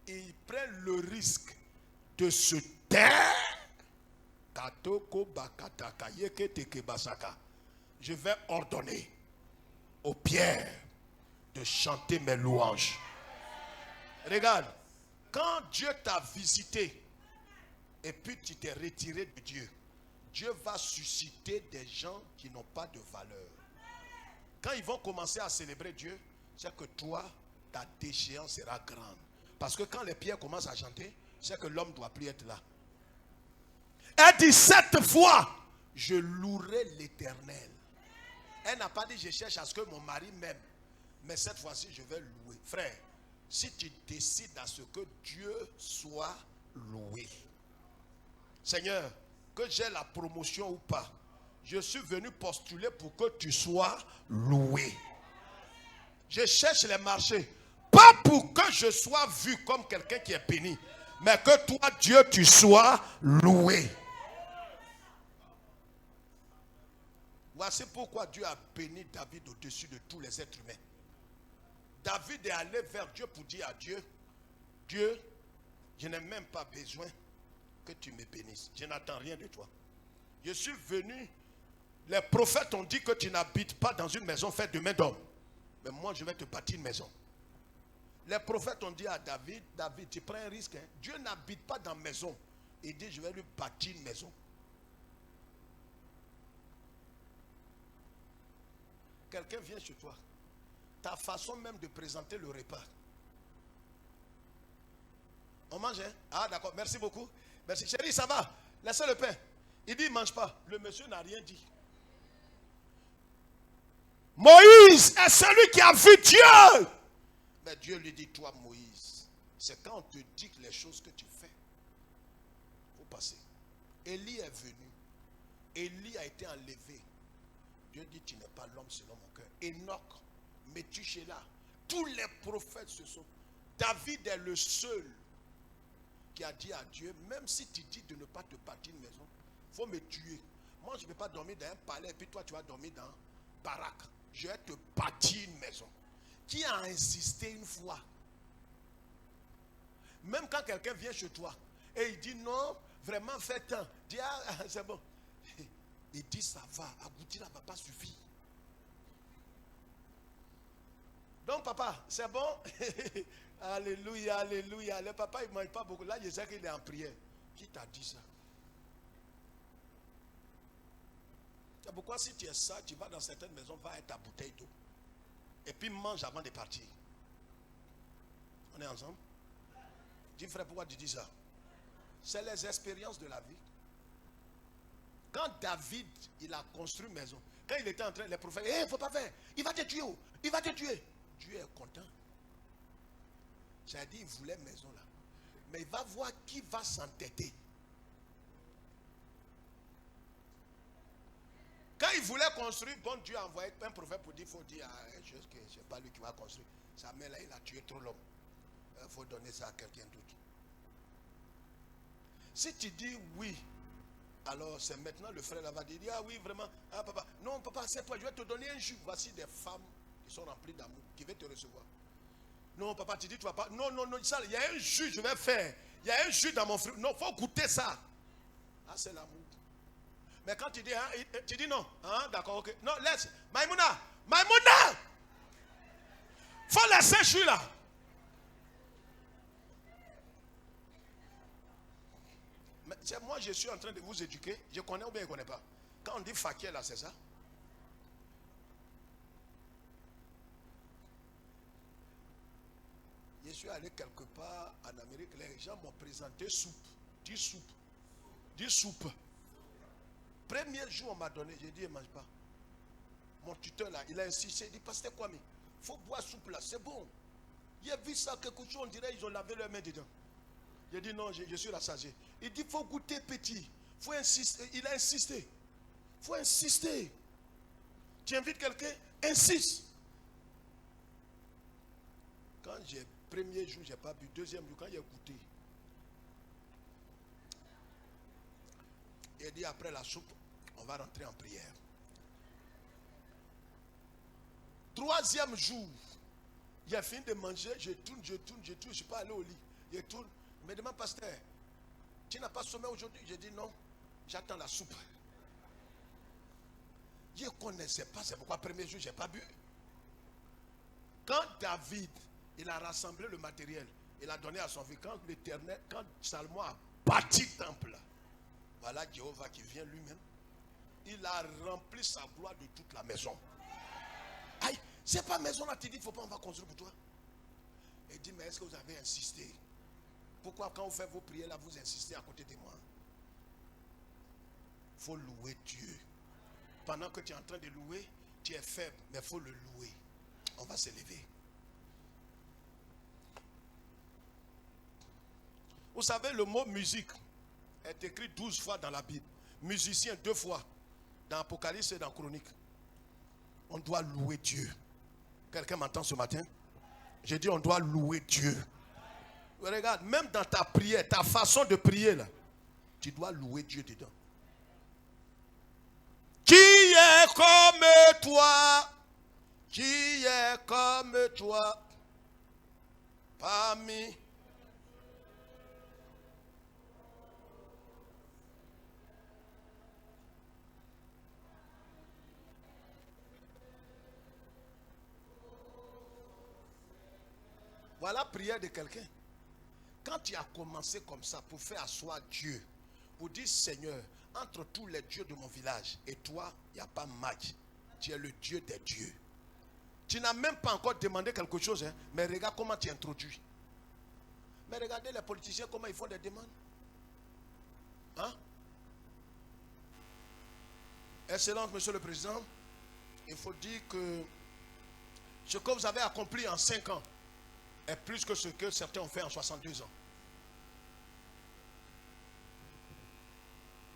ils prennent le risque de se taire, je vais ordonner aux pierres de chanter mes louanges. Regarde, quand Dieu t'a visité et puis tu t'es retiré de Dieu, Dieu va susciter des gens qui n'ont pas de valeur. Quand ils vont commencer à célébrer Dieu, c'est que toi, ta déchéance sera grande. Parce que quand les pierres commencent à chanter, c'est que l'homme ne doit plus être là. Elle dit 7 fois, je louerai l'Éternel. Elle n'a pas dit, je cherche à ce que mon mari m'aime. Mais cette fois-ci, je vais louer. Frère, si tu décides à ce que Dieu soit loué. Seigneur, que j'ai la promotion ou pas, je suis venu postuler pour que tu sois loué. Je cherche les marchés, pas pour que je sois vu comme quelqu'un qui est béni, mais que toi, Dieu, tu sois loué. Voici pourquoi Dieu a béni David au-dessus de tous les êtres humains. David est allé vers Dieu pour dire à Dieu, Dieu, je n'ai même pas besoin que tu me bénisses. Je n'attends rien de toi. Je suis venu, les prophètes ont dit que tu n'habites pas dans une maison faite de main d'homme. Mais moi, je vais te bâtir une maison. Les prophètes ont dit à David, David, tu prends un risque. Hein? Dieu n'habite pas dans une maison. Il dit, je vais lui bâtir une maison. Quelqu'un vient chez toi. Ta façon même de présenter le repas. On mange, hein? Ah, d'accord, merci beaucoup. Merci. Chérie, ça va? Laissez le pain. Il dit, il ne mange pas. Le monsieur n'a rien dit. Moïse est celui qui a vu Dieu. Mais Dieu lui dit, toi Moïse, c'est quand on te dit les choses que tu fais. Il faut passer. Élie est venu. Élie a été enlevé. Dieu dit, tu n'es pas l'homme selon mon cœur. Enoch, Métuséla, tous les prophètes se sont. David est le seul qui a dit à Dieu, même si tu dis de ne pas te bâtir une maison, il faut me tuer. Moi, je ne vais pas dormir dans un palais, et puis toi, tu vas dormir dans Barak. Je vais te bâtir une maison. Qui a insisté une fois? Même quand quelqu'un vient chez toi et il dit non, vraiment fais tant. Dis, ah, c'est bon. Il dit ça va, aboutir là, papa suffit. Donc papa, c'est bon? Alléluia, alléluia. Le papa il ne mange pas beaucoup. Là je sais qu'il est en prière. Qui t'a dit ça? C'est pourquoi si tu es ça, tu vas dans certaines maisons, va avec ta bouteille d'eau. Et puis mange avant de partir. On est ensemble? Dis frère, pourquoi tu dis ça? C'est les expériences de la vie. Quand David, il a construit une maison, quand il était en train, les prophètes, il ne faut pas faire, il va te tuer, il va te tuer. Dieu est content. C'est-à-dire, il voulait une maison là. Mais il va voir qui va s'entêter. Quand il voulait construire, bon Dieu a envoyé un prophète pour dire, il faut dire à un chose que ce n'est pas lui qui va construire. Sa mère là, il a tué trop l'homme. Il faut donner ça à quelqu'un d'autre. Si tu dis oui, alors c'est maintenant le frère là va dire, ah oui, vraiment, ah papa, non papa, c'est toi, je vais te donner un jus. Voici des femmes qui sont remplies d'amour, qui vont te recevoir. Non papa, tu dis, tu vas pas, non, ça, il y a un jus, je vais faire. Il y a un jus dans mon fruit. Non, il faut goûter ça. Ah, c'est l'amour. Mais quand tu dis non, hein, d'accord, ok. Non, laisse. Maïmouna, faut laisser jus là. Mais moi, je suis en train de vous éduquer. Je connais ou bien je ne connais pas. Quand on dit fakir là, c'est ça. Je suis allé quelque part en Amérique, les gens m'ont présenté soupe. Dis soupe. Dis soupe. Premier jour, on m'a donné, j'ai dit, ne mange pas. Mon tuteur là, il a insisté, il dit, pasteur Kwame, il faut boire soupe là, c'est bon. Il a vu ça, quelque chose, on dirait, ils ont lavé leurs mains dedans. J'ai dit, non, je suis rassasié. Il dit, il faut goûter petit. Il faut insister. Il a insisté. Il faut insister. Tu invites quelqu'un, insiste. Quand premier jour, je n'ai pas bu. Deuxième jour, quand j'ai goûté, il a dit, après la soupe, on va rentrer en prière. Troisième jour, j'ai fini de manger, je tourne, je ne suis pas allé au lit. Je tourne, il me demande, pasteur, tu n'as pas sommeil aujourd'hui? J'ai dit non, j'attends la soupe. Je ne connaissais pas, c'est pourquoi premier jour, je n'ai pas bu. Quand David, il a rassemblé le matériel, il a donné à son fils, quand Salomon a bâti le temple, voilà Jéhovah qui vient lui-même, il a rempli sa gloire de toute la maison. Aïe, c'est pas maison là, tu dis, il ne faut pas, on va construire pour toi. Il dit, mais est-ce que vous avez insisté? Pourquoi quand vous faites vos prières là, vous insistez à côté de moi? Il faut louer Dieu. Pendant que tu es en train de louer, tu es faible, mais il faut le louer. On va se lever. Vous savez, le mot musique est écrit 12 fois dans la Bible. Musicien 2 fois. Dans Apocalypse et dans Chronique. On doit louer Dieu. Quelqu'un m'entend ce matin? J'ai dit on doit louer Dieu. Regarde, même dans ta prière, ta façon de prier là, tu dois louer Dieu dedans. Qui est comme toi? Qui est comme toi? Parmi. Voilà la prière de quelqu'un. Quand tu as commencé comme ça pour faire asseoir Dieu, pour dire Seigneur, entre tous les dieux de mon village et toi, il n'y a pas match. Tu es le Dieu des dieux. Tu n'as même pas encore demandé quelque chose, hein, mais regarde comment tu introduis. Mais regardez les politiciens, comment ils font des demandes. Hein? Excellence, Monsieur le Président, il faut dire que ce que vous avez accompli en 5 ans est plus que ce que certains ont fait en 62 ans.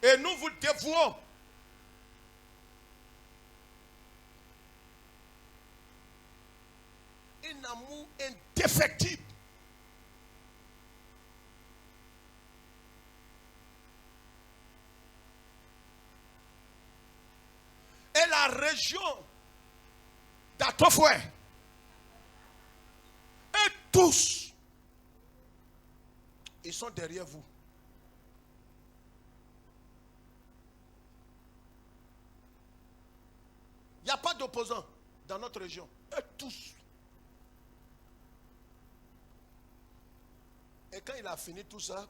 Et nous vous dévouons un amour indéfectible. Et la région d'Atofoué, et tous, ils sont derrière vous. Il n'y a pas d'opposants dans notre région. Et tous. Et quand il a fini tout ça,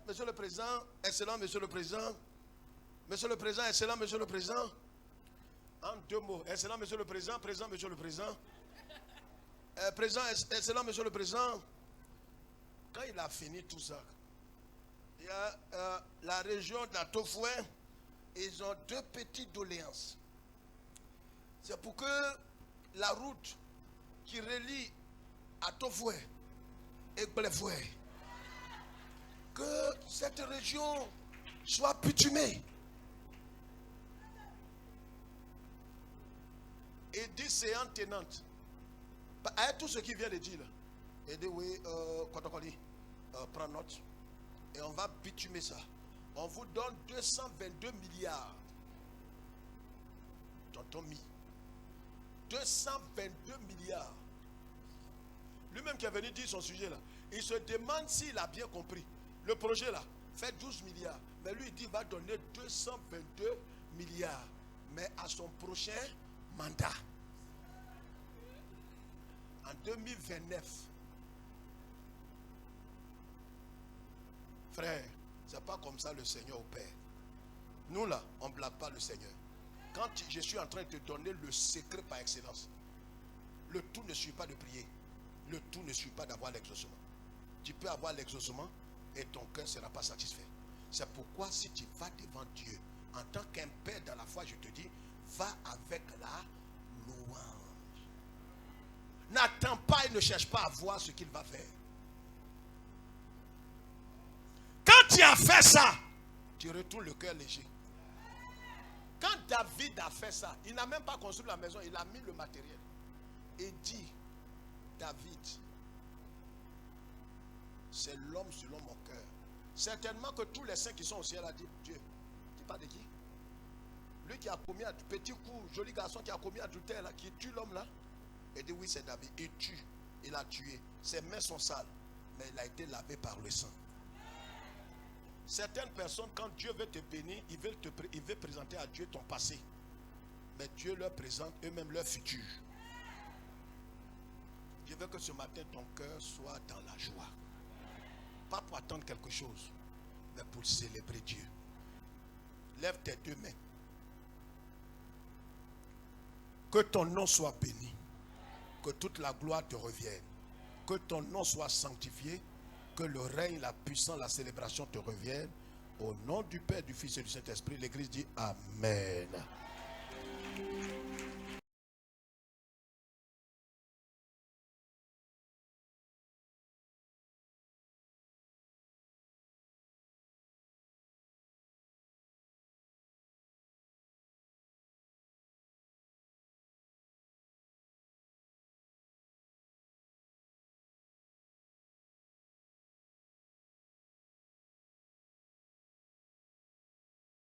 Monsieur le Président, excellent Monsieur le Président, Monsieur le Président, excellent Monsieur le Président, en 2 mots, excellent Monsieur le Président, présent Monsieur le Président, Président, excellent Monsieur le Président. Quand il a fini tout ça, il y a la région d'Atofoué, ils ont 2 petites doléances. C'est pour que la route qui relie Atofoué et Blefoué, que cette région soit bitumée. Et dit séance tenante. Avec tout ce qu'il vient de dire là. Et dit oui, prends note. Et on va bitumer ça. On vous donne 222 milliards. Tonton Mi. 222 milliards. Lui-même qui est venu dire son sujet là. Il se demande s'il a bien compris. Le projet là fait 12 milliards. Mais lui il dit qu'il va donner 222 milliards. Mais à son prochain mandat. En 2029. Frère, c'est pas comme ça le Seigneur opère. Nous là, on ne blague pas le Seigneur. Quand je suis en train de te donner le secret par excellence, le tout ne suit pas de prier. Le tout ne suit pas d'avoir l'exaucement. Tu peux avoir l'exaucement et ton cœur ne sera pas satisfait. C'est pourquoi si tu vas devant Dieu, en tant qu'un père dans la foi, je te dis, va avec la louange. N'attends pas et ne cherche pas à voir ce qu'il va faire. Quand tu as fait ça, tu retournes le cœur léger. Quand David a fait ça, il n'a même pas construit la maison, il a mis le matériel. Et dit, David, c'est l'homme selon mon cœur. Certainement que tous les saints qui sont au ciel a dit, Dieu, tu parles de qui? Lui qui a commis un petit coup, joli garçon qui a commis adultère là, qui tue l'homme là. Et dit oui, c'est David. Il tue, il a tué. Ses mains sont sales, mais il a été lavé par le sang. Certaines personnes, quand Dieu veut te bénir, il veut présenter à Dieu ton passé. Mais Dieu leur présente eux-mêmes leur futur. Je veux que ce matin, ton cœur soit dans la joie. Pas pour attendre quelque chose, mais pour célébrer Dieu. Lève tes deux mains. Que ton nom soit béni. Que toute la gloire te revienne. Que ton nom soit sanctifié. Que le règne, la puissance, la célébration te reviennent. Au nom du Père, du Fils et du Saint-Esprit, l'Église dit Amen.